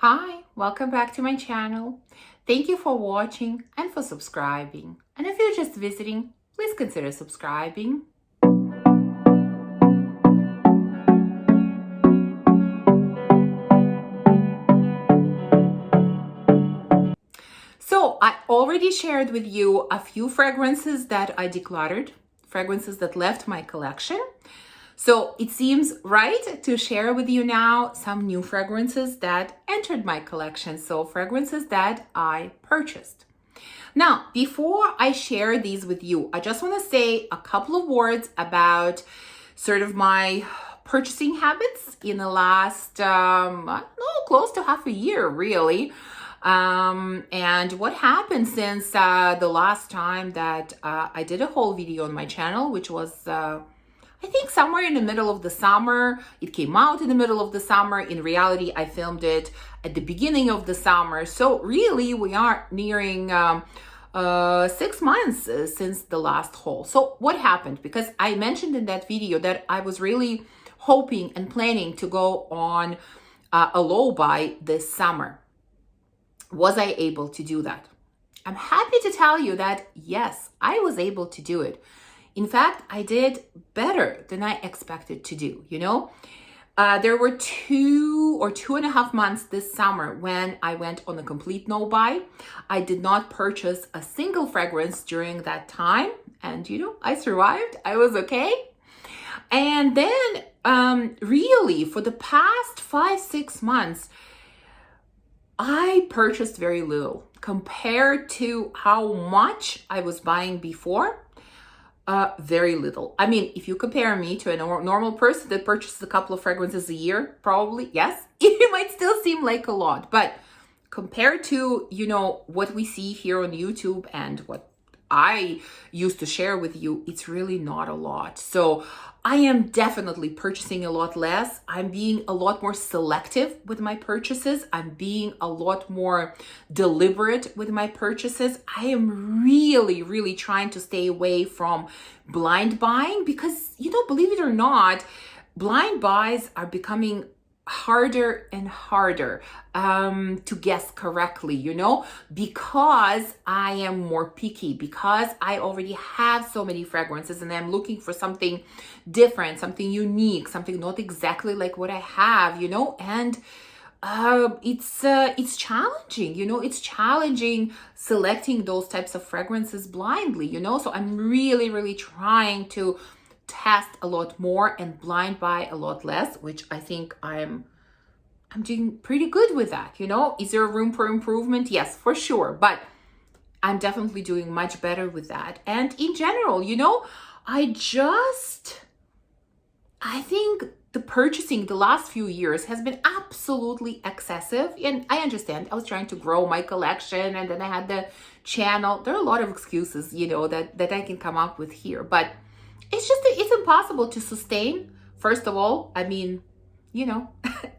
Hi, welcome back to my channel. Thank you for watching and for subscribing. And if you're just visiting, please consider subscribing. So I already shared with you a few fragrances that I decluttered, fragrances that left my collection. So it seems right to share with you now some new fragrances that entered my collection. So fragrances that I purchased. Now, before I share these with you, I just want to say a couple of words about sort of my purchasing habits in the last, close to half a year, really. And what happened since the last time that I did a whole video on my channel, which was I think somewhere in the middle of the summer. It came out in the middle of the summer. In reality, I filmed it at the beginning of the summer. So really, we are nearing 6 months since the last haul. So what happened? Because I mentioned in that video that I was really hoping and planning to go on a low buy this summer. Was I able to do that? I'm happy to tell you that yes, I was able to do it. In fact, I did better than I expected to do, There were 2 or 2.5 months this summer when I went on a complete no-buy. I did not purchase a single fragrance during that time. And, I survived. I was okay. And then really for the past 5-6 months, I purchased very little compared to how much I was buying before. Very little. I mean, if you compare me to a normal person that purchases a couple of fragrances a year, probably, yes, it might still seem like a lot. But compared to, what we see here on YouTube and what I used to share with you, it's really not a lot. So I am definitely purchasing a lot less. I'm being a lot more selective with my purchases. I'm being a lot more deliberate with my purchases. I am really, really trying to stay away from blind buying because, believe it or not, blind buys are becoming harder and harder to guess correctly, because I am more picky, because I already have so many fragrances and I'm looking for something different, something unique, something not exactly like what I have, and it's challenging, it's challenging selecting those types of fragrances blindly, so I'm really, really trying to test a lot more and blind buy a lot less, which I think I'm doing pretty good with that, Is there room for improvement? Yes, for sure. But I'm definitely doing much better with that. And in general, I think the purchasing the last few years has been absolutely excessive. And I understand I was trying to grow my collection and then I had the channel. There are a lot of excuses, that I can come up with here. But it's impossible to sustain. First of all, I mean,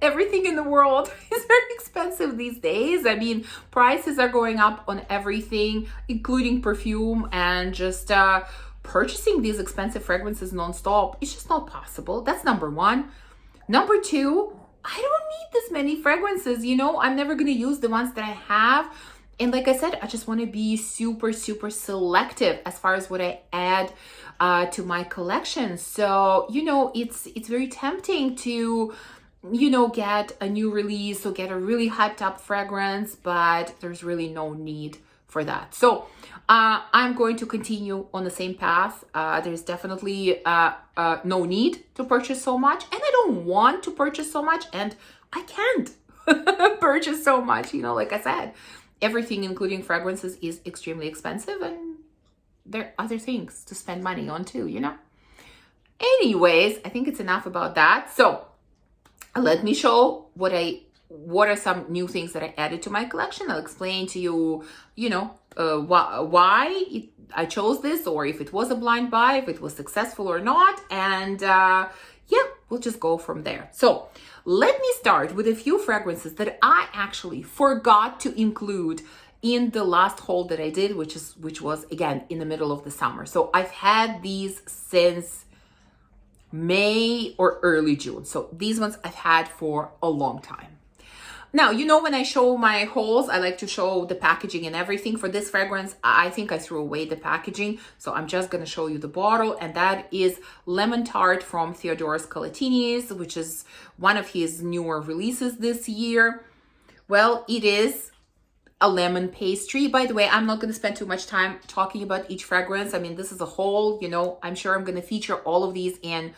everything in the world is very expensive these days. I mean, prices are going up on everything, including perfume, and just purchasing these expensive fragrances nonstop. It's just not possible. That's number one. Number two, I don't need this many fragrances. I'm never going to use the ones that I have. And like I said, I just want to be super, super selective as far as what I add to my collection. So, it's very tempting to, get a new release or get a really hyped up fragrance, but there's really no need for that. So I'm going to continue on the same path. There's definitely no need to purchase so much, and I don't want to purchase so much, and I can't purchase so much, like I said. Everything, including fragrances, is extremely expensive, and there are other things to spend money on too, Anyways, I think it's enough about that. So let me show what are some new things that I added to my collection. I'll explain to you, why I chose this, or if it was a blind buy, if it was successful or not. And we'll just go from there. So let me start with a few fragrances that I actually forgot to include in the last haul that I did, which was again in the middle of the summer. So I've had these since May or early June. So these ones I've had for a long time. Now, you know, when I show my hauls, I like to show the packaging and everything. For this fragrance, I think I threw away the packaging. So I'm just going to show you the bottle. And that is Lemon Tart from Theodore Catinis, which is one of his newer releases this year. Well, it is a lemon pastry. By the way, I'm not going to spend too much time talking about each fragrance. I mean, this is a whole, you know, I'm sure I'm going to feature all of these in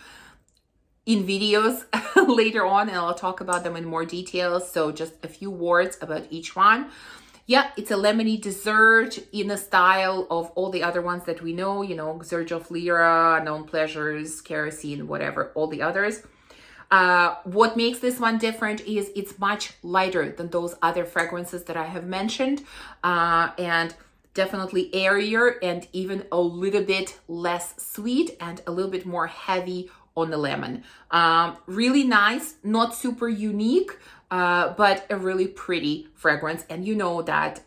videos later on, and I'll talk about them in more details. So just a few words about each one. Yeah, it's a lemony dessert in the style of all the other ones that we know, you know, Surge of Lyra, Known Pleasures, Kerosene, whatever, all the others. What makes this one different is it's much lighter than those other fragrances that I have mentioned, and definitely airier and even a little bit less sweet and a little bit more heavy on the lemon. Really nice, not super unique, but a really pretty fragrance. And you know that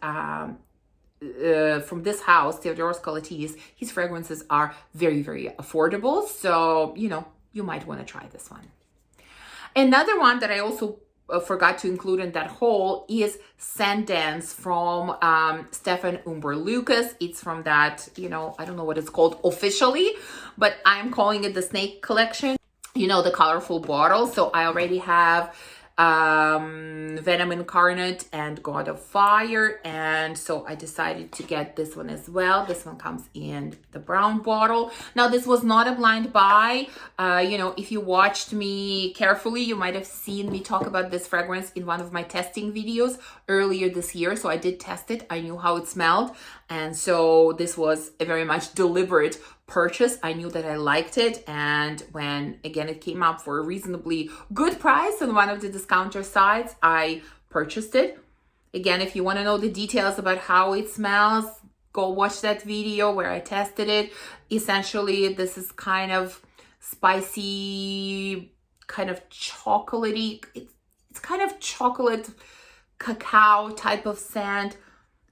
from this house, Theodore Catinis, his fragrances are very, very affordable. So, you know, you might want to try this one. Another one that I also forgot to include in that haul is Sandance from Stefan Umber Lucas. It's from that, you know, I don't know what it's called officially, but I'm calling it the Snake Collection. You know, the colorful bottle. So I already have Venom Incarnate and God of Fire, and so I decided to get this one as well. This one comes in the brown bottle. Now, this was not a blind buy. You know, if you watched me carefully, you might have seen me talk about this fragrance in one of my testing videos earlier this year. So I did test it. I knew how it smelled, and so this was a very much deliberate purchase. I knew that I liked it, and when again it came up for a reasonably good price on one of the discounter sites, I purchased it. Again, if you want to know the details about how it smells, go watch that video where I tested it. Essentially, this is kind of spicy, kind of chocolatey. It's kind of chocolate cacao type of scent.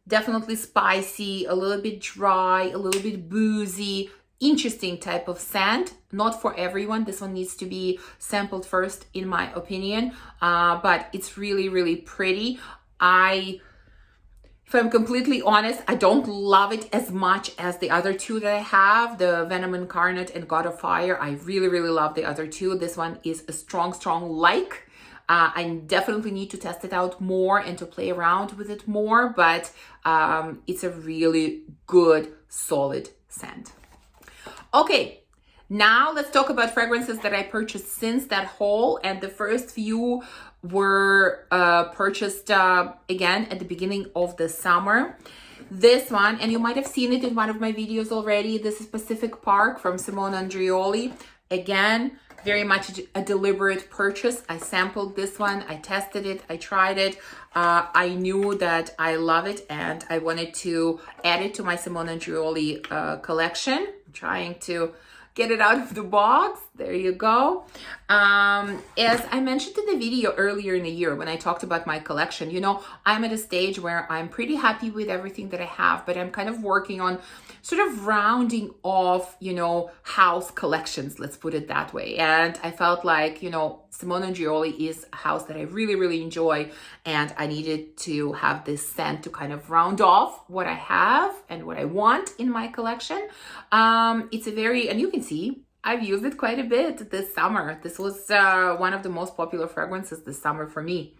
Definitely spicy, a little bit dry, a little bit boozy. Interesting type of scent. Not for everyone. This one needs to be sampled first, in my opinion. But it's really, really pretty. If I'm completely honest, I don't love it as much as the other two that I have, the Venom Incarnate and God of Fire. I really, really love the other two. This one is a strong, strong like. I definitely need to test it out more and to play around with it more, but it's a really good, solid scent. Okay, now let's talk about fragrances that I purchased since that haul. And the first few were purchased again at the beginning of the summer. This one, and you might have seen it in one of my videos already, this is Pacific Park from Simone Andreoli. Again, very much a deliberate purchase. I sampled this one, I tested it, I tried it. I knew that I love it and I wanted to add it to my Simone Andreoli collection. I'm trying to get it out of the box. There you go. As I mentioned in the video earlier in the year when I talked about my collection, you know, I'm at a stage where I'm pretty happy with everything that I have, but I'm kind of working on sort of rounding off, you know, house collections, let's put it that way. And I felt like, you know, Simone Andreoli is a house that I really, really enjoy, and I needed to have this scent to kind of round off what I have and what I want in my collection. It's a very, and you can see, I've used it quite a bit this summer. This was one of the most popular fragrances this summer for me.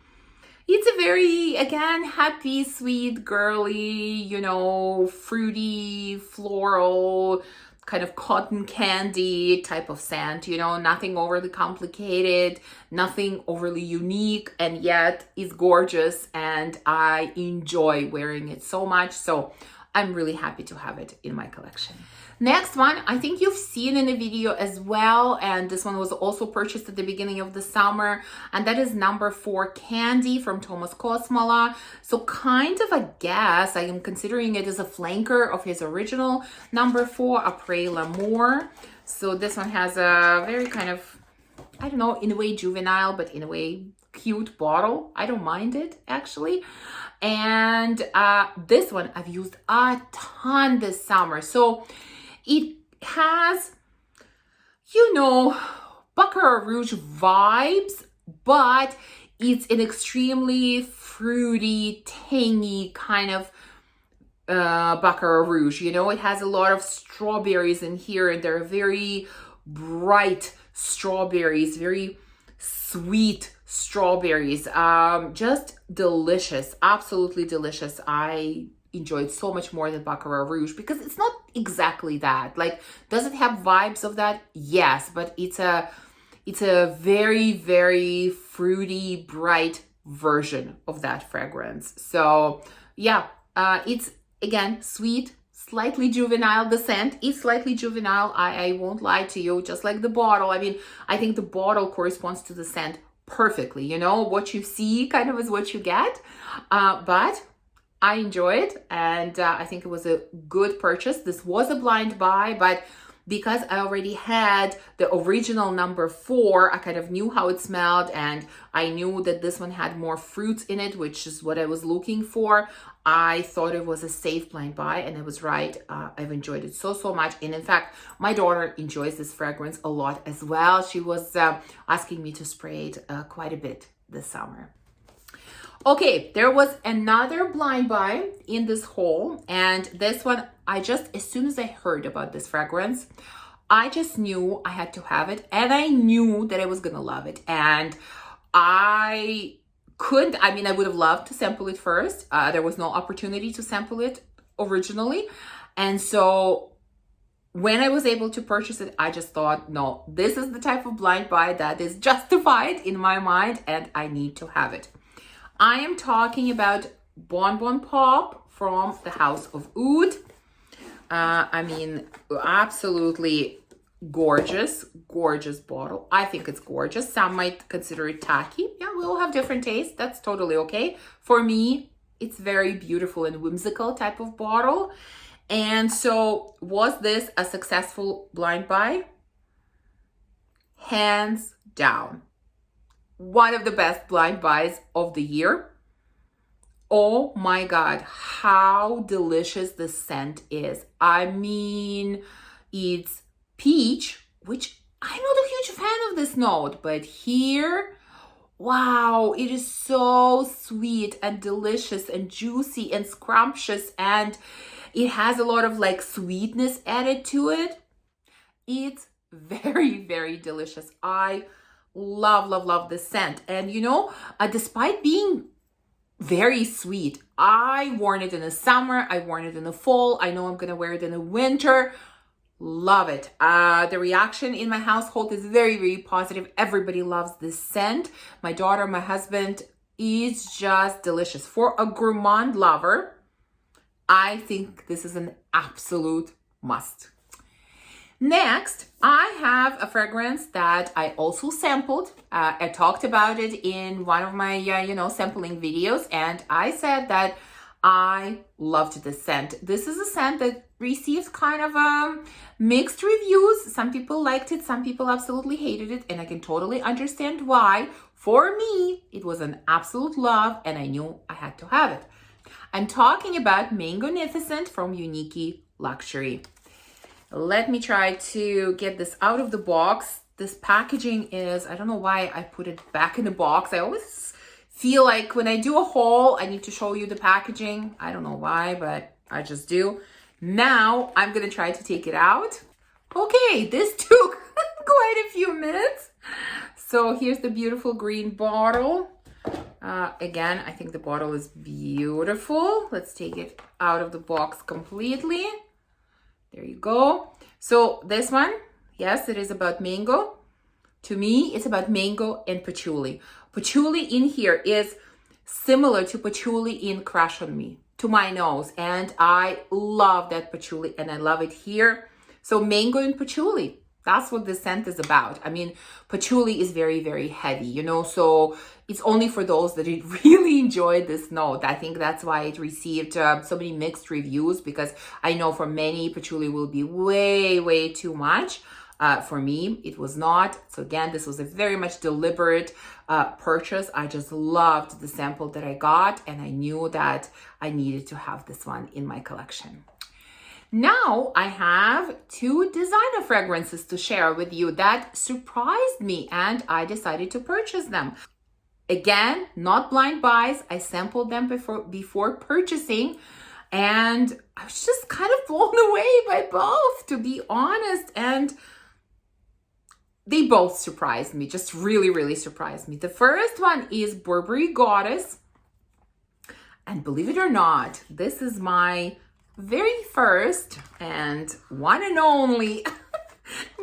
It's a very, again, happy, sweet, girly, you know, fruity, floral, kind of cotton candy type of scent, you know, nothing overly complicated, nothing overly unique, and yet is gorgeous, and I enjoy wearing it so much. So I'm really happy to have it in my collection. Next one, I think you've seen in the video as well, and this one was also purchased at the beginning of the summer, and that is number 4 Candy from Thomas Kosmala. So kind of a guess, I am considering it as a flanker of his original number 4, Après l'Amour. So this one has a very kind of, I don't know, in a way juvenile, but in a way cute bottle. I don't mind it, actually. And this one I've used a ton this summer. So it has, you know, Baccarat Rouge vibes, but It's an extremely fruity, tangy kind of Baccarat Rouge. You know, it has a lot of strawberries in here, and they're very bright strawberries, very sweet strawberries. Just delicious, absolutely delicious. I enjoyed so much more than Baccarat Rouge because it's not exactly that. Like, does it have vibes of that? Yes, but it's a very, very fruity, bright version of that fragrance. So yeah, it's again sweet, slightly juvenile. The scent is slightly juvenile. I won't lie to you, just like the bottle. I mean, I think the bottle corresponds to the scent perfectly. You know, what you see kind of is what you get. But I enjoy it, and I think it was a good purchase. This was a blind buy, but because I already had the original number 4, I kind of knew how it smelled, and I knew that this one had more fruits in it, which is what I was looking for. I thought it was a safe blind buy, and I was right. I've enjoyed it so much. And in fact, my daughter enjoys this fragrance a lot as well. She was asking me to spray it quite a bit this summer. Okay, there was another blind buy in this haul, and this one, as soon as I heard about this fragrance, I just knew I had to have it, and I knew that I was gonna love it. And I would have loved to sample it first. There was no opportunity to sample it originally. And so when I was able to purchase it, I just thought, no, this is the type of blind buy that is justified in my mind, and I need to have it. I am talking about Bon Bon Pop from the House of Oud. I mean, absolutely gorgeous bottle. I think it's gorgeous. Some might consider it tacky. Yeah, we all have different tastes. That's totally okay. For me, it's very beautiful and whimsical type of bottle. And so, was this a successful blind buy? Hands down. One of the best blind buys of the year. Oh my God, how delicious the scent is. I mean, it's peach, which I'm not a huge fan of this note, but here, wow, it is so sweet and delicious and juicy and scrumptious, and it has a lot of like sweetness added to it. It's very, very delicious. I love this scent. And you know, despite being very sweet, I worn it in the summer, I worn it in the fall, I know I'm gonna wear it in the winter. Love it. The reaction in my household is very, very positive. Everybody loves this scent. My daughter, my husband, is just delicious. For a gourmand lover, I think this is an absolute must. Next, I have a fragrance that I also sampled. I talked about it in one of my, sampling videos, and I said that I loved this scent. This is a scent that received kind of mixed reviews. Some people liked it, some people absolutely hated it, and I can totally understand why. For me, it was an absolute love, and I knew I had to have it. I'm talking about Mango Nificent from Unique Luxury. Let me try to get this out of the box. This packaging is, I don't know why I put it back in the box. I always feel like when I do a haul, I need to show you the packaging. I don't know why, but I just do. Now I'm gonna try to take it out. Okay, this took quite a few minutes. So here's the beautiful green bottle. Again, I think the bottle is beautiful. Let's take it out of the box completely. There you go. So this one, yes, it is about mango. To me, it's about mango and patchouli. Patchouli in here is similar to patchouli in Crush on Me, to my nose. And I love that patchouli, and I love it here. So mango and patchouli, that's what this scent is about. I mean, patchouli is very, very heavy, so it's only for those that really enjoyed this note. I think that's why it received so many mixed reviews, because I know for many, patchouli will be way, way too much. For me, it was not. So again, this was a very much deliberate purchase. I just loved the sample that I got, and I knew that I needed to have this one in my collection. Now I have 2 designer fragrances to share with you that surprised me, and I decided to purchase them. Again, not blind buys. I sampled them before purchasing, and I was just kind of blown away by both, to be honest. And they both surprised me, just really, really surprised me. The first one is Burberry Goddess. And believe it or not, this is my very first and one and only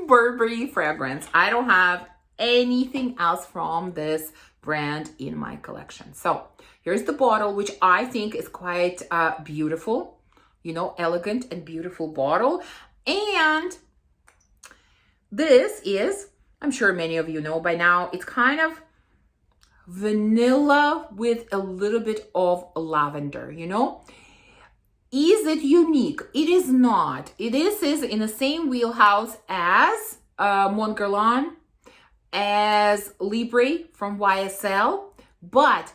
Burberry fragrance. I don't have anything else from this brand in my collection. So here's the bottle, which I think is quite beautiful, elegant and beautiful bottle. And this is, I'm sure many of you know by now, it's kind of vanilla with a little bit of lavender, Is it unique? It is not. It is in the same wheelhouse as Mon Guerlain, as Libre from YSL. But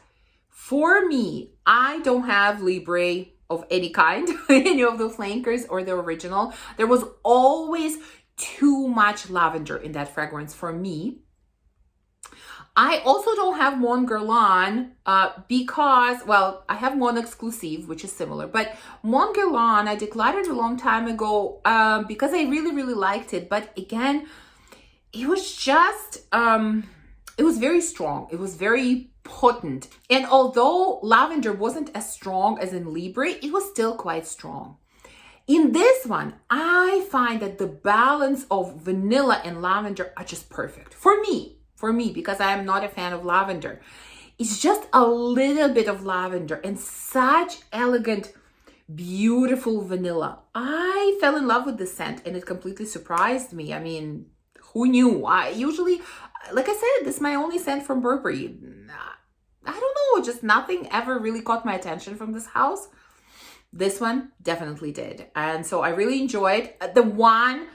for me, I don't have Libre of any kind, any of the flankers or the original. There was always too much lavender in that fragrance for me. I also don't have Mon Guerlain because, well, I have Mon Exclusive, which is similar. But Mon Guerlain, I declared a long time ago because I really, really liked it. But again, it was just, it was very strong. It was very potent. And although lavender wasn't as strong as in Libre, it was still quite strong. In this one, I find that the balance of vanilla and lavender are just perfect for me, because I am not a fan of lavender. It's just a little bit of lavender and such elegant, beautiful vanilla. I fell in love with the scent and it completely surprised me. I mean, who knew? I usually, like I said, this is my only scent from Burberry. I don't know, just nothing ever really caught my attention from this house. This one definitely did. And so I really enjoyed. The one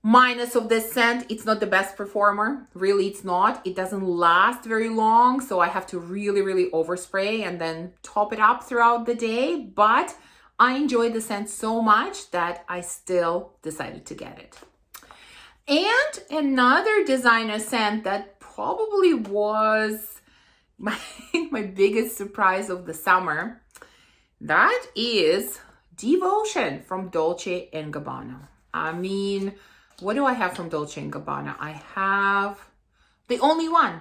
minus of this scent, it's not the best performer. Really, it's not. It doesn't last very long. So I have to really, really overspray and then top it up throughout the day. But I enjoyed the scent so much that I still decided to get it. And another designer scent that probably was my biggest surprise of the summer, that is Devotion from Dolce and Gabbana. I mean, what do I have from Dolce and Gabbana? I have the only one.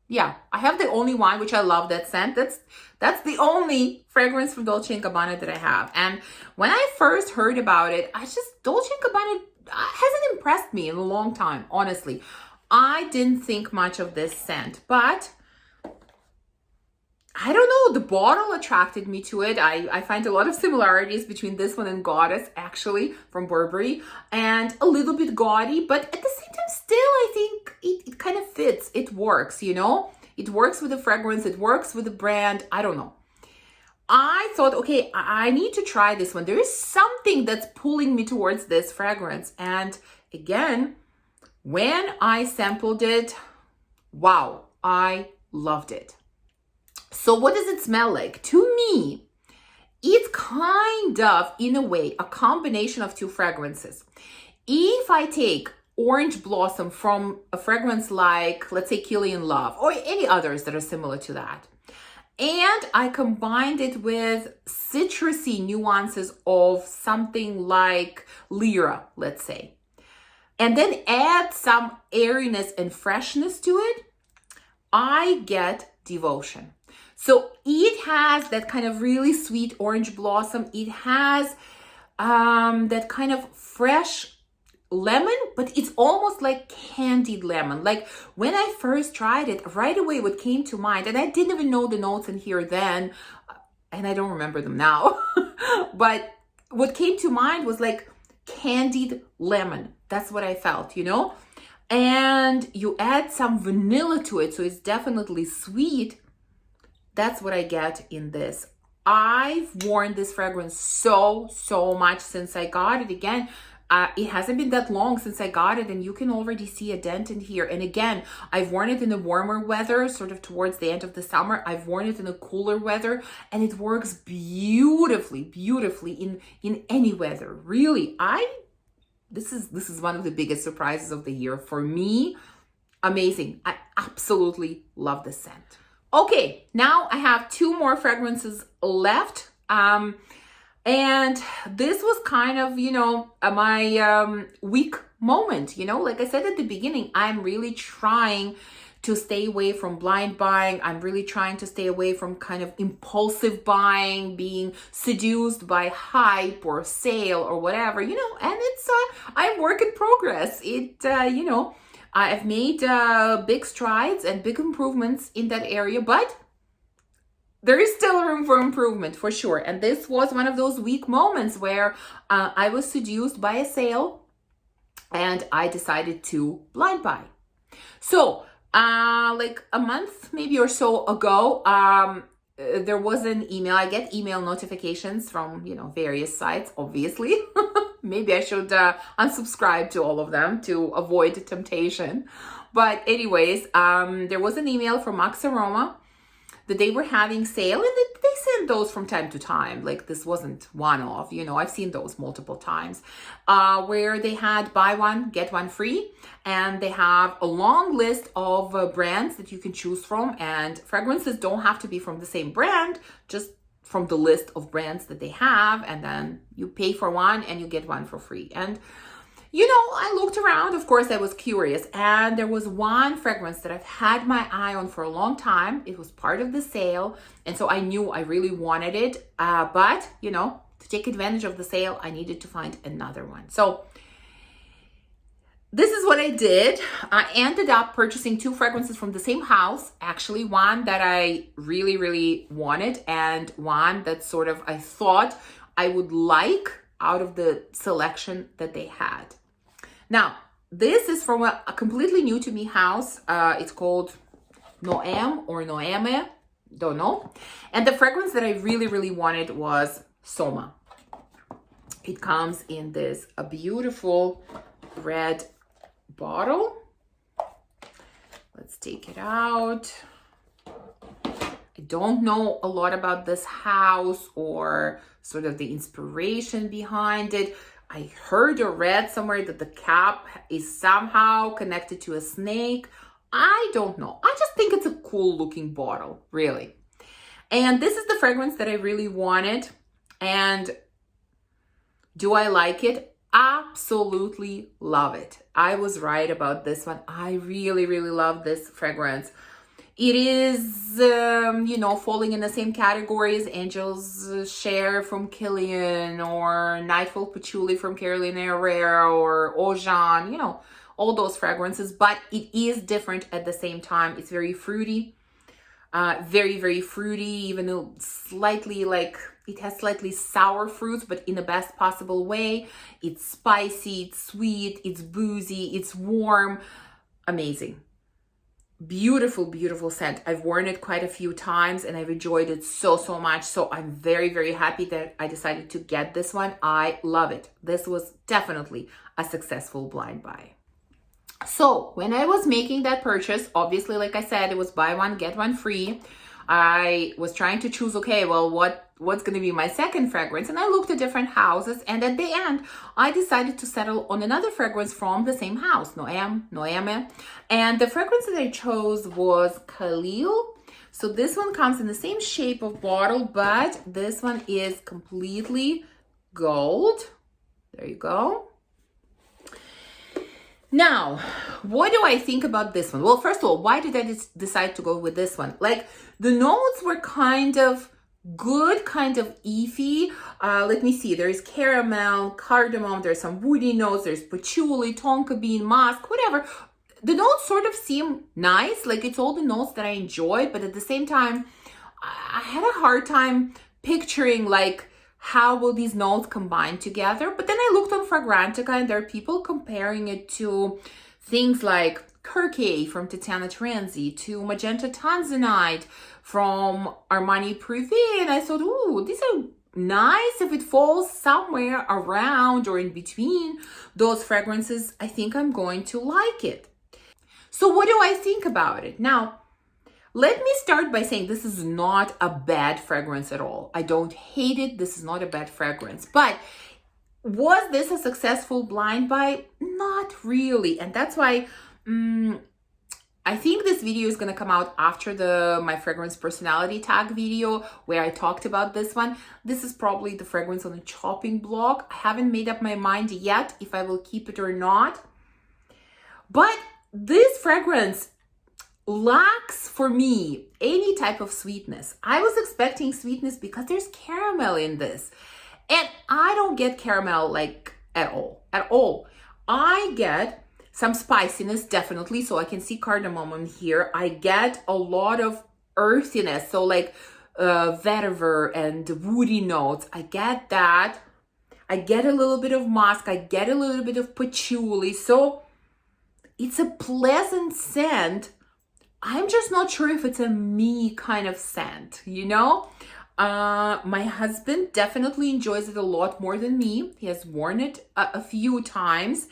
Yeah, I have the only one, which I love that scent. That's the only fragrance from Dolce and Gabbana that I have. And when I first heard about it, Dolce and Gabbana hasn't impressed me in a long time, honestly. I didn't think much of this scent, but I don't know, the bottle attracted me to it. I find a lot of similarities between this one and Goddess, actually, from Burberry, and a little bit gaudy, but at the same time, still, I think it kind of fits. It works, It works with the fragrance, it works with the brand, I don't know. I thought, okay, I need to try this one. There is something that's pulling me towards this fragrance. And again, when I sampled it, wow, I loved it. So what does it smell like? To me, it's kind of, in a way, a combination of two fragrances. If I take Orange Blossom from a fragrance like, let's say, Killian Love, or any others that are similar to that, and I combined it with citrusy nuances of something like Lyra, let's say, and then add some airiness and freshness to it, I get Devotion. So it has that kind of really sweet orange blossom. It has that kind of fresh lemon, but it's almost like candied lemon. Like when I first tried it, right away what came to mind, and I didn't even know the notes in here then, and I don't remember them now, but what came to mind was like candied lemon. That's what I felt, And you add some vanilla to it, so it's definitely sweet. That's what I get in this. I've worn this fragrance so much since I got it. Again, it hasn't been that long since I got it, and you can already see a dent in here. And again, I've worn it in the warmer weather, sort of towards the end of the summer. I've worn it in the cooler weather, and it works beautifully in any weather. Really, this is one of the biggest surprises of the year for me. Amazing. I absolutely love this scent. Okay, now I have 2 more fragrances left. And this was kind of, my week moment, like I said at the beginning, I'm really trying to stay away from blind buying. I'm really trying to stay away from kind of impulsive buying, being seduced by hype or sale or whatever, and it's, I'm work in progress. I've made big strides and big improvements in that area, but there is still room for improvement for sure. And this was one of those weak moments where I was seduced by a sale and I decided to blind buy. So like a month maybe or so ago, there was an email. I get email notifications from, various sites, obviously. Maybe I should unsubscribe to all of them to avoid temptation. But anyways, there was an email from Max Aroma that they were having sale, and they send those from time to time. Like, this wasn't one-off, I've seen those multiple times, where they had buy one, get one free, and they have a long list of brands that you can choose from, and fragrances don't have to be from the same brand, just from the list of brands that they have, and then you pay for one and you get one for free. And I looked around, of course, I was curious, and there was one fragrance that I've had my eye on for a long time. It was part of the sale, and so I knew I really wanted it, but, to take advantage of the sale, I needed to find another one. So this is what I did. I ended up purchasing 2 fragrances from the same house, actually one that I really, really wanted, and one that sort of I thought I would like out of the selection that they had. Now, this is from a completely new to me house. It's called Noam or Noame, don't know. And the fragrance that I really, really wanted was Soma. It comes in this a beautiful red bottle. Let's take it out. I don't know a lot about this house or sort of the inspiration behind it. I heard or read somewhere that the cap is somehow connected to a snake. I don't know. I just think it's a cool looking bottle, really. And this is the fragrance that I really wanted. And do I like it? Absolutely love it. I was right about this one. I really, really love this fragrance. It is, falling in the same category as Angel's Share from Kilian, or Nightfall Patchouli from Carolina Herrera, or Ojan, all those fragrances. But it is different at the same time. It's very fruity, very, very fruity, even though slightly it has slightly sour fruits, but in the best possible way. It's spicy, it's sweet, it's boozy, it's warm. Amazing. Beautiful, beautiful scent. I've worn it quite a few times and I've enjoyed it so, so much. So I'm very, very happy that I decided to get this one. I love it. This was definitely a successful blind buy. So when I was making that purchase, obviously, like I said, it was buy one, get one free. I was trying to choose, okay, well, what's going to be my second fragrance? And I looked at different houses, and at the end, I decided to settle on another fragrance from the same house, Noame. And the fragrance that I chose was Khalil. So this one comes in the same shape of bottle, but this one is completely gold. There you go. Now, what do I think about this one? Well, first of all, why did I decide to go with this one? Like, the notes were kind of good, kind of earthy. Let me see. There's caramel, cardamom, there's some woody notes, there's patchouli, tonka bean, musk, whatever. The notes sort of seem nice. Like, it's all the notes that I enjoyed, but at the same time, I had a hard time picturing, like, how will these notes combine together? But then I looked on Fragrantica, and there are people comparing it to things like Kirkay from Tatiana Terenzi, to Magenta Tanzanite from Armani Privé, and I thought, ooh, these are nice. If it falls somewhere around or in between those fragrances, I think I'm going to like it. So what do I think about it? Now, let me start by saying this is not a bad fragrance at all. I don't hate it. This is not a bad fragrance. But was this a successful blind buy? Not really. And that's why I think this video is going to come out after my fragrance personality tag video where I talked about this one. This is probably the fragrance on the chopping block. I haven't made up my mind yet if I will keep it or not. But this fragrance lacks, for me, any type of sweetness. I was expecting sweetness because there's caramel in this. And I don't get caramel like at all. I get some spiciness, definitely. So I can see cardamom in here. I get a lot of earthiness. So like vetiver and woody notes. I get that. I get a little bit of musk. I get a little bit of patchouli. So it's a pleasant scent. I'm just not sure if it's a me kind of scent, you know? My husband definitely enjoys it a lot more than me. He has worn it a few times.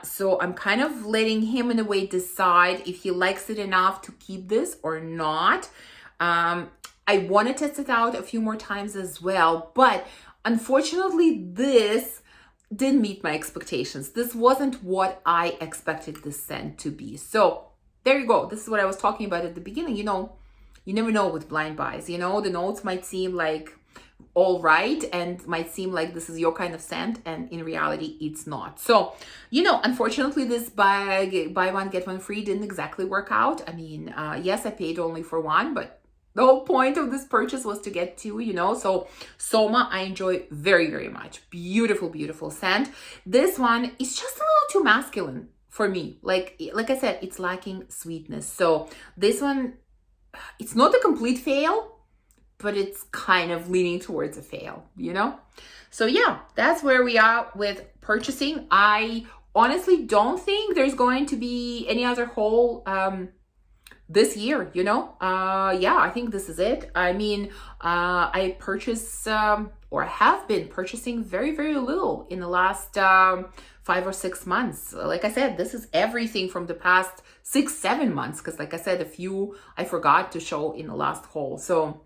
So I'm kind of letting him in a way decide if he likes it enough to keep this or not. I want to test it out a few more times as well, but unfortunately this didn't meet my expectations. This wasn't what I expected this scent to be. So there you go. This is what I was talking about at the beginning. You know, you never know with blind buys. You know, the notes might seem like all right and might seem like this is your kind of scent, and in reality it's not. So, you know, unfortunately this buy one get one free didn't exactly work out. I mean, yes, I paid only for one, but the whole point of this purchase was to get two, you know. So Soma I enjoy very, very much. Beautiful, beautiful scent. This one is just a little too masculine for me. Like I said, it's lacking sweetness. So this one, it's not a complete fail, but it's kind of leaning towards a fail, you know? So yeah, that's where we are with purchasing. I honestly don't think there's going to be any other haul this year, you know? Yeah, I think this is it. I mean, I purchase or have been purchasing very, very little in the last 5 or 6 months. Like I said, this is everything from the past 6-7 months, because like I said, a few I forgot to show in the last haul. So,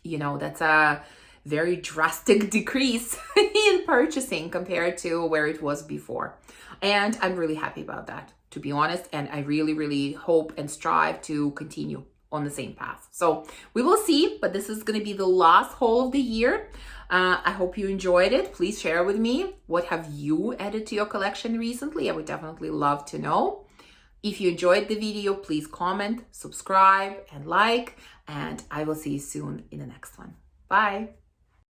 you know, that's a very drastic decrease in purchasing compared to where it was before. And I'm really happy about that, to be honest. And I really, really hope and strive to continue on the same path. So we will see, but this is going to be the last haul of the year. I hope you enjoyed it. Please share with me, what have you added to your collection recently? I would definitely love to know. If you enjoyed the video, please comment, subscribe, and like, and I will see you soon in the next one. Bye.